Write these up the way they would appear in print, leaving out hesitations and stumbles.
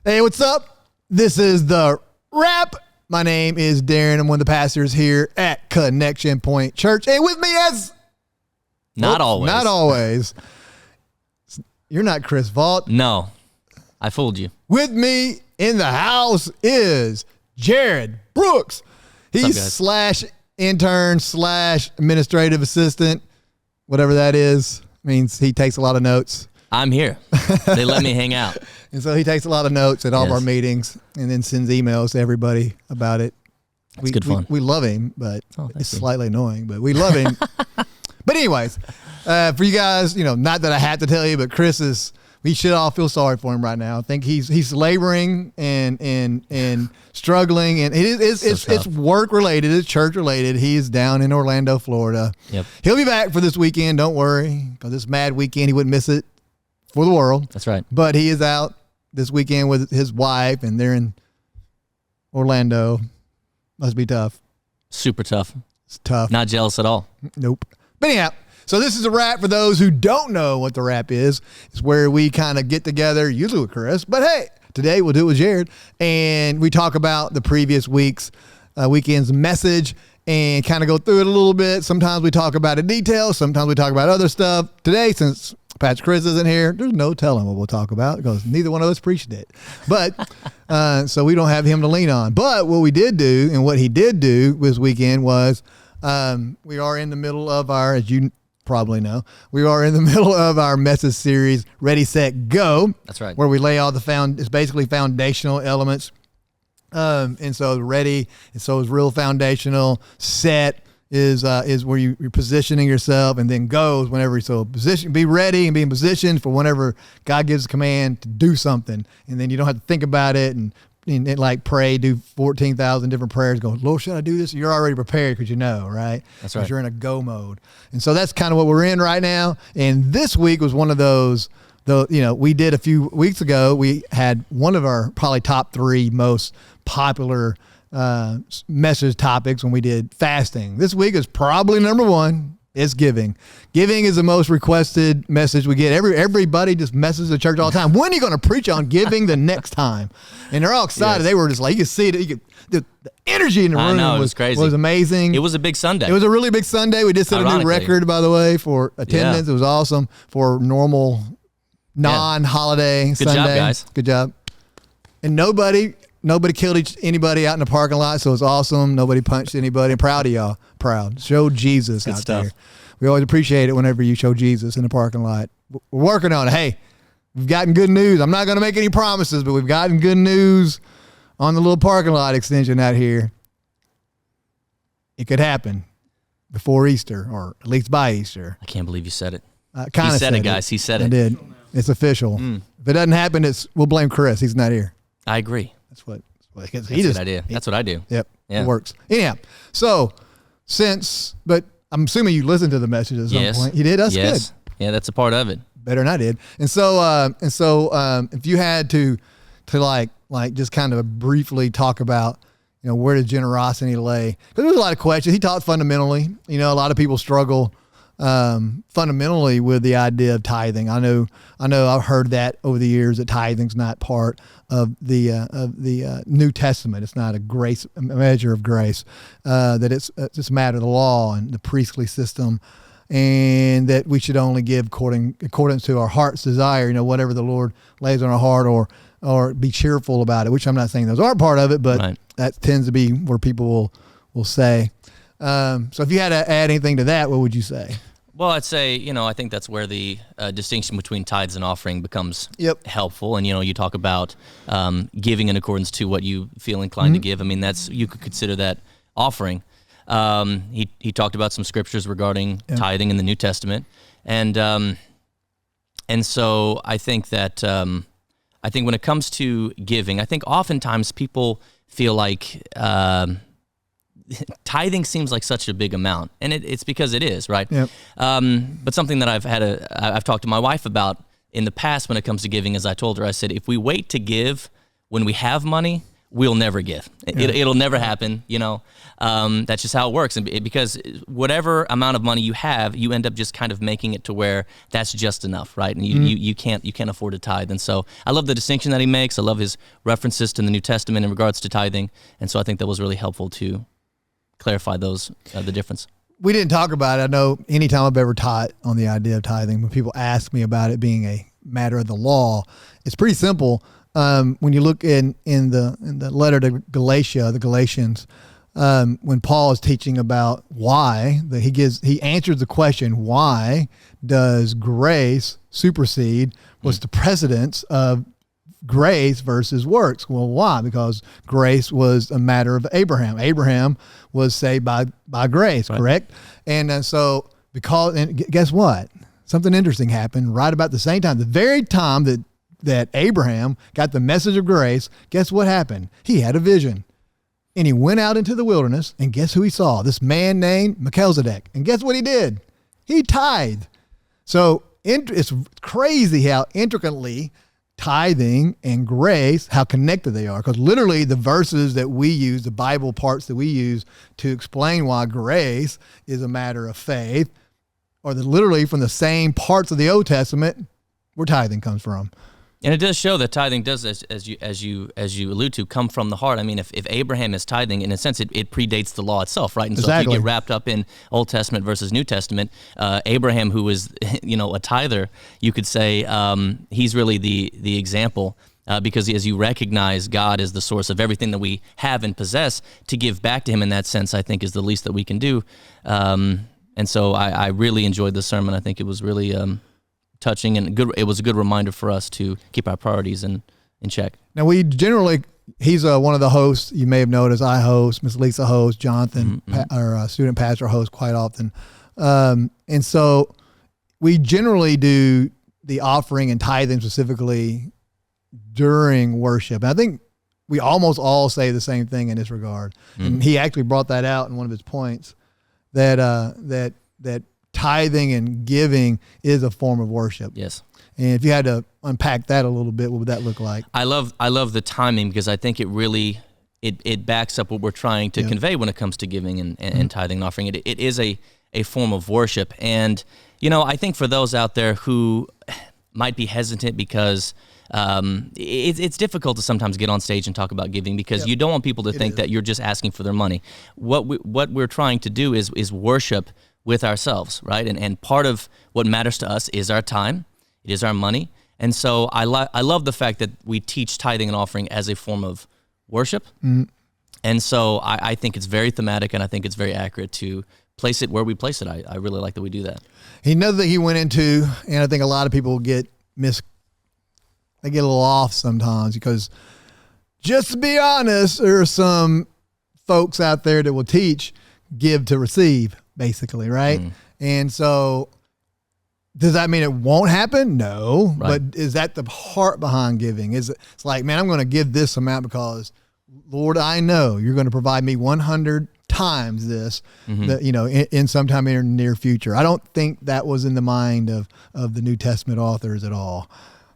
Hey, what's up? This is The Wrap. My name is Darren. I'm one of the pastors here at Connection Point Church. Hey, with me as... Not always. You're not Chris Vault. No, I fooled you. With me in the house is Jared Brooks. He's slash intern slash administrative assistant, whatever that is. Means he takes a lot of notes. I'm here. They let me hang out. And so he takes a lot of notes at all of our meetings and then sends emails to everybody about it. It's good fun. We love him, but it's slightly annoying, but we love him. But anyways, for you guys, not that I have to tell you, but we should all feel sorry for him right now. I think he's laboring and struggling, and it's work related, it's church related. He's down in Orlando, Florida. Yep. He'll be back for this weekend. Don't worry, because this mad weekend he wouldn't miss it for the world. That's right. But he is out this weekend with his wife, and they're in Orlando. Must be tough. Super tough. It's tough. Not jealous at all. Nope. But anyhow, so this is a wrap for those who don't know what the wrap is. It's where we kind of get together, usually with Chris, but hey, today we'll do it with Jared, and we talk about the previous weekend's message and kind of go through it a little bit. Sometimes we talk about it in detail. Sometimes we talk about other stuff. Today, since Pastor Chris isn't here, there's no telling what we'll talk about because neither one of us preached it. But so we don't have him to lean on. But what we did do and what he did do this weekend was we are in the middle of our, as you probably know, we are in the middle of our message series, Ready, Set, Go. That's right. Where we lay all it's basically foundational elements. And so ready, and so is real foundational. Set is where you're positioning yourself, and then goes whenever be ready and be in position for whenever God gives a command to do something, and then you don't have to think about it and like pray, do 14,000 different prayers, go, Lord, should I do this? You're already prepared because right? That's right. You're in a go mode. And so that's kind of what we're in right now. And this week was one of those, we did a few weeks ago, we had one of our probably top 3 most popular message topics when we did fasting. This week is probably number 1. It's giving. Giving is the most requested message we get. Everybody just messes the church all the time. When are you going to preach on giving the next time? And they're all excited. Yes. They were just like, you could see it. The energy in the room I know, it was crazy. Was amazing. It was a big Sunday. It was a really big Sunday. We just set a new record, by the way, for attendance. It was awesome for normal, non-holiday Sunday. Good job, guys. Good job. And nobody killed anybody out in the parking lot, so it's awesome. Nobody punched anybody. I'm proud of y'all. Proud. Show Jesus out there. We always appreciate it whenever you show Jesus in the parking lot. We're working on it. Hey, we've gotten good news. I'm not going to make any promises, but we've gotten good news on the little parking lot extension out here. It could happen before Easter, or at least by Easter. I can't believe you said it. He said it, guys. He said it. I did. It's official. If it doesn't happen, we'll blame Chris. He's not here. I agree. That's what That's a good idea. That's what I do. Yep. Yeah. It works. Anyhow, so but I'm assuming you listened to the message at some point. You did? That's good. Yeah, that's a part of it. Better than I did. And so if you had to like just kind of briefly talk about, where does generosity lay? Because there's a lot of questions. He talked fundamentally. A lot of people struggle fundamentally with the idea of tithing. I know I've heard that over the years, that tithing's not part of the New Testament. It's not a measure of grace, that it's just a matter of the law and the priestly system, and that we should only give according to our heart's desire, whatever the Lord lays on our heart, or be cheerful about it, which I'm not saying those aren't part of it, but that tends to be where people will say. So if you had to add anything to that, what would you say? Well, I'd say, I think that's where the distinction between tithes and offering becomes helpful. And, you talk about giving in accordance to what you feel inclined to give. I mean, you could consider that offering. He talked about some scriptures regarding tithing in the New Testament. And so I think that, when it comes to giving, I think oftentimes people feel like tithing seems like such a big amount, and it's because it is, right? Yep. But something that I've talked to my wife about in the past when it comes to giving is I told her, I said, if we wait to give when we have money, we'll never give. It'll never happen, That's just how it works. And because whatever amount of money you have, you end up just kind of making it to where that's just enough, right? And you can't afford to tithe. And so I love the distinction that he makes. I love his references to the New Testament in regards to tithing. And so I think that was really helpful to clarify the difference. We didn't talk about it. I know anytime I've ever taught on the idea of tithing, when people ask me about it being a matter of the law, it's pretty simple. When you look in the letter to the Galatians, when Paul is teaching about why, he answers the question, why does grace supersede? What's the precedence of grace versus works? Well, why? Because grace was a matter of Abraham. Abraham was saved by grace, right. Correct? And guess what? Something interesting happened right about the same time. The very time that Abraham got the message of grace, guess what happened? He had a vision. And he went out into the wilderness, and guess who he saw? This man named Melchizedek. And guess what he did? He tithed. So it's crazy how intricately tithing and grace, how connected they are. Because literally the verses that we use, the Bible parts that we use to explain why grace is a matter of faith, are literally from the same parts of the Old Testament where tithing comes from. And it does show that tithing does, as you allude to, come from the heart. I mean, if Abraham is tithing, in a sense, it predates the law itself, right? And so if you get wrapped up in Old Testament versus New Testament, Abraham, who was, a tither, you could say he's really the example. Because as you recognize God as the source of everything that we have and possess, to give back to him in that sense, I think is the least that we can do. And so I really enjoyed the sermon. I think it was really touching and good. It was a good reminder for us to keep our priorities in check. Now we generally, he's one of the hosts. You may have noticed I host, Miss Lisa hosts, Jonathan, our student pastor hosts quite often. And so we generally do the offering and tithing specifically during worship. And I think we almost all say the same thing in this regard. And he actually brought that out in one of his points that tithing and giving is a form of worship. Yes. And if you had to unpack that a little bit, what would that look like? I love the timing, because I think it really it backs up what we're trying to convey when it comes to giving and tithing and offering. It is a form of worship. And I think for those out there who might be hesitant because it's difficult to sometimes get on stage and talk about giving, because you don't want people to think that you're just asking for their money. What we're trying to do is worship with ourselves, right? And part of what matters to us is our time, it is our money. And so I love the fact that we teach tithing and offering as a form of worship. And so I think it's very thematic, and I think it's very accurate to place it where we place it. I really like that we do that. Another thing he went into, and I think a lot of people they get a little off sometimes, because just to be honest, there are some folks out there that will teach give to receive, basically, right? And so does that mean it won't happen? No. Right. But is that the heart behind giving? It's like, man, I'm going to give this amount because, Lord, I know you're going to provide me 100 times this, in sometime in the near future. I don't think that was in the mind of the New Testament authors at all.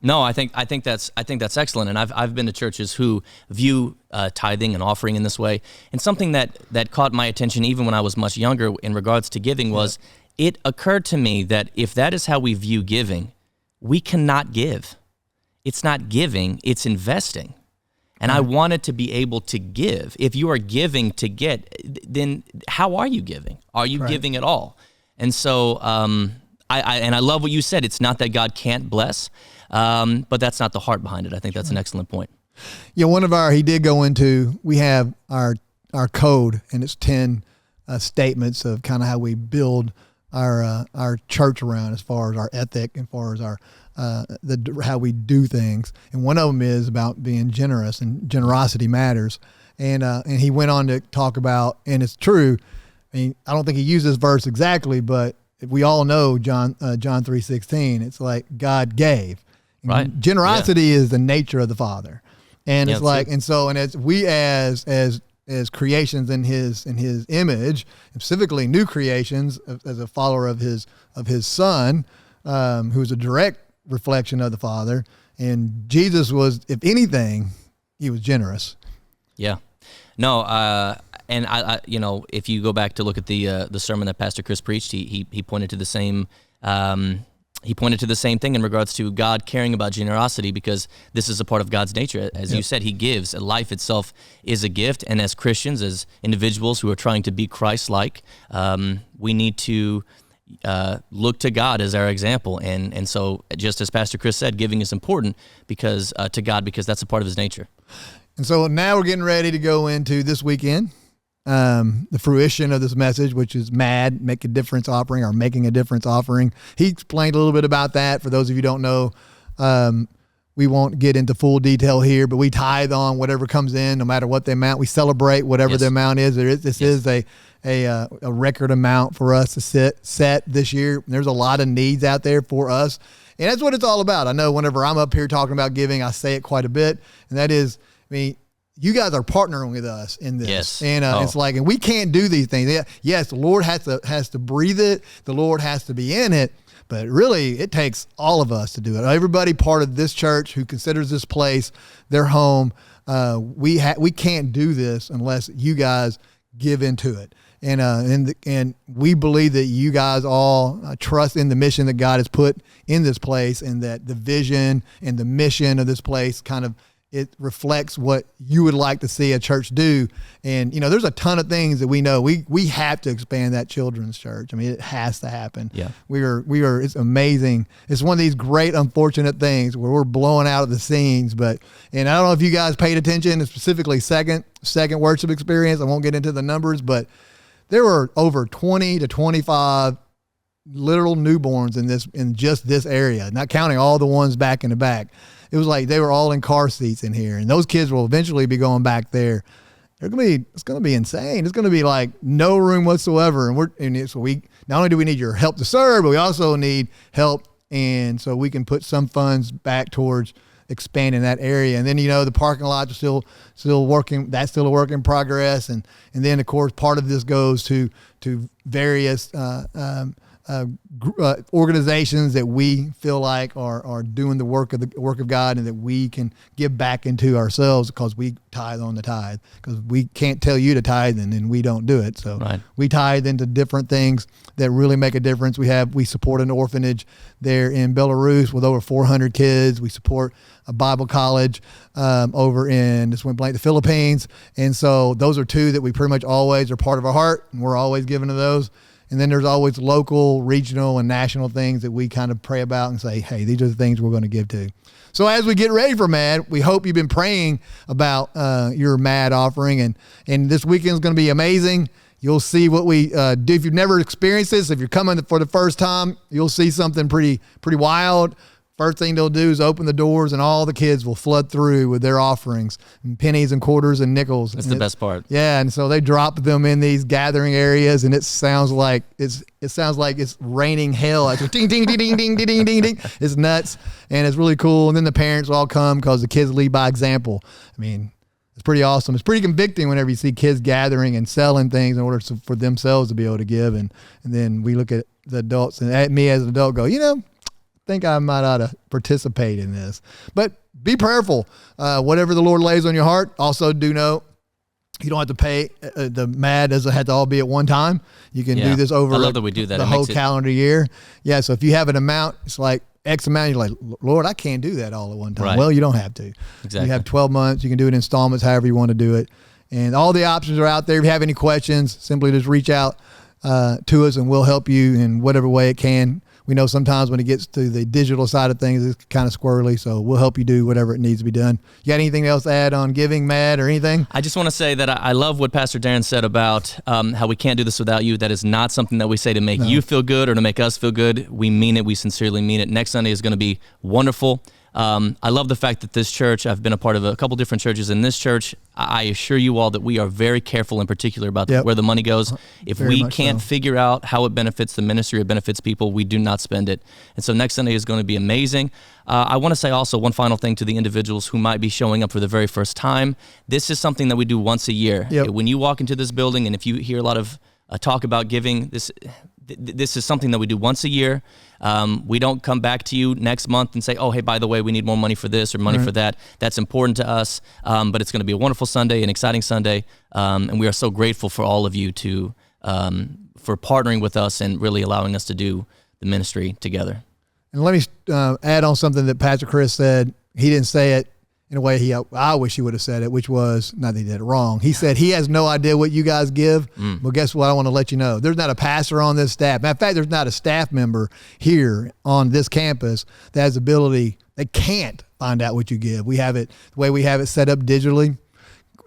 No, I think that's excellent, and I've been to churches who view tithing and offering in this way. And something that caught my attention even when I was much younger in regards to giving was, it occurred to me that if that is how we view giving, we cannot give. It's not giving; it's investing. And I wanted to be able to give. If you are giving to get, then how are you giving? Are you giving at all? And so I love what you said. It's not that God can't bless. But that's not the heart behind it. I think that's an excellent point. Yeah, he did go into, we have our code, and it's 10 statements of kind of how we build our church around, as far as our ethic, as far as our how we do things. And one of them is about being generous, and generosity matters. And he went on to talk about, and it's true, I mean, I don't think he used this verse exactly, but we all know John 3:16. It's like God gave. Right. Generosity is the nature of the Father. And it's like, and so, and as we as creations in his image, and specifically new creations as a follower of his Son, who's a direct reflection of the Father. And Jesus was, if anything, he was generous. Yeah. No, and I, if you go back to look at the sermon that Pastor Chris preached, he pointed to the same. He pointed to the same thing in regards to God caring about generosity, because this is a part of God's nature. As you said, he gives. Life itself is a gift. And as Christians, as individuals who are trying to be Christ-like, we need to look to God as our example. And so just as Pastor Chris said, giving is important because to God, because that's a part of his nature. And so now we're getting ready to go into this weekend. The fruition of this message, which is MAD, Make a Difference offering, or Making a Difference offering. He explained a little bit about that. For those of you who don't know, we won't get into full detail here, but we tithe on whatever comes in, no matter what the amount. We celebrate whatever the amount is. This is a record amount for us to set this year. There's a lot of needs out there for us, and that's what it's all about. I know whenever I'm up here talking about giving, I say it quite a bit, and that is, you guys are partnering with us in this. Yes. And it's like, and we can't do these things. Yes, the Lord has to breathe it. The Lord has to be in it. But really, it takes all of us to do it. Everybody part of this church who considers this place their home, we can't do this unless you guys give into it. And we believe that you guys all trust in the mission that God has put in this place, and that the vision and the mission of this place it reflects what you would like to see a church do. And, there's a ton of things that we know. We have to expand that children's church. It has to happen. Yeah. We are, it's amazing. It's one of these great, unfortunate things where we're blowing out of the scenes, and I don't know if you guys paid attention, specifically second worship experience. I won't get into the numbers, but there were over 20 to 25 literal newborns in just this area, not counting all the ones back in the back. It was like they were all in car seats in here, and those kids will eventually be going back there. It's going to be insane. It's going to be like no room whatsoever. So we not only do we need your help to serve, but we also need help, and so we can put some funds back towards expanding that area. And then the parking lots are still working. That's still a work in progress. And then of course part of this goes to various organizations that we feel like are doing the work of God, and that we can give back into ourselves because we tithe on the tithe, because we can't tell you to tithe and then we don't do it. So we tithe into different things that really make a difference. We support an orphanage there in Belarus with over 400 kids. We support a Bible college over in the Philippines. And so those are two that we pretty much always are part of our heart, and we're always giving to those. And then there's always local, regional, and national things that we kind of pray about and say, hey, these are the things we're going to give to. So as we get ready for MAD, we hope you've been praying about your MAD offering. And this weekend is going to be amazing. You'll see what we do. If you've never experienced this, if you're coming for the first time, you'll see something pretty wild. First thing they'll do is open the doors, and all the kids will flood through with their offerings, and pennies and quarters and nickels. That's the best part. Yeah, and so they drop them in these gathering areas, and it sounds like it's raining hell. It's ding ding ding ding ding ding ding ding. It's nuts, and it's really cool. And then the parents all come because the kids lead by example. It's pretty awesome. It's pretty convicting whenever you see kids gathering and selling things in order for themselves to be able to give. And then we look at the adults, and at me as an adult go, think I might ought to participate in this. But be prayerful. Whatever the Lord lays on your heart. Also do know you don't have to pay. The MAD doesn't have to all be at one time. You can do this over I love that we do that. The whole calendar year. Yeah, so if you have an amount, it's like X amount, you're like, Lord, I can't do that all at one time. Right. Well, you don't have to. Exactly. You have 12 months. You can do it in installments, however you want to do it. And all the options are out there. If you have any questions, simply just reach out to us, and we'll help you in whatever way it can. We know sometimes when it gets to the digital side of things, it's kind of squirrely, so we'll help you do whatever it needs to be done. You got anything else to add on giving, MAD, or anything? I just want to say that I love what Pastor Darren said about how we can't do this without you. That is not something that we say to make you feel good or to make us feel good. We mean it. We sincerely mean it. Next Sunday is going to be wonderful. I love the fact that this church, I've been a part of a couple different churches in this church. I assure you all that we are very careful in particular about where the money goes. If we can't figure out how it benefits the ministry, it benefits people, we do not spend it. And so next Sunday is going to be amazing. I want to say also one final thing to the individuals who might be showing up for the very first time. This is something that we do once a year. When you walk into this building, and if you hear a lot of talk about giving, this is something that we do once a year. We don't come back to you next month and say, oh, hey, by the way, we need more money for this or money for that. That's important to us. But it's going to be a wonderful Sunday, an exciting Sunday. And we are so grateful for all of you for partnering with us and really allowing us to do the ministry together. And let me add on something that Pastor Chris said. He didn't say it in a way I wish he would have said it, which was, not that he did it wrong. He said he has no idea what you guys give. Well, guess what? I want to let you know. There's not a pastor on this staff. Matter of fact, there's not a staff member here on this campus that has ability, they can't find out what you give. We have it, the way we have it set up digitally,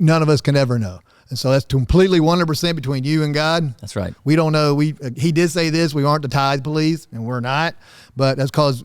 none of us can ever know. And so that's completely 100% between you and God. That's right. We don't know. He did say this, we aren't the tithe police, and we're not, but that's because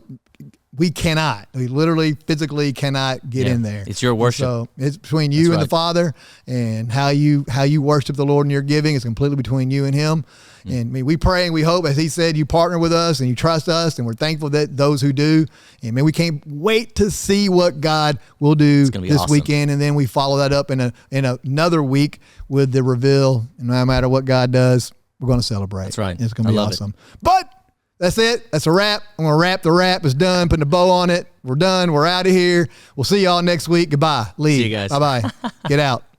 we cannot. We literally, physically cannot get in there. It's your worship. So it's between you and the Father, and how you worship the Lord in your giving is completely between you and Him. And I mean, we pray and we hope, as He said, you partner with us and you trust us, and we're thankful that those who do. And man, we can't wait to see what God will do this weekend, and then we follow that up in another week with the reveal. And no matter what God does, we're going to celebrate. That's right. It's going to be awesome. But that's it. That's a wrap. I'm going to wrap the wrap. It's done. Putting a bow on it. We're done. We're out of here. We'll see y'all next week. Goodbye. Leave. See you guys. Bye-bye. Get out.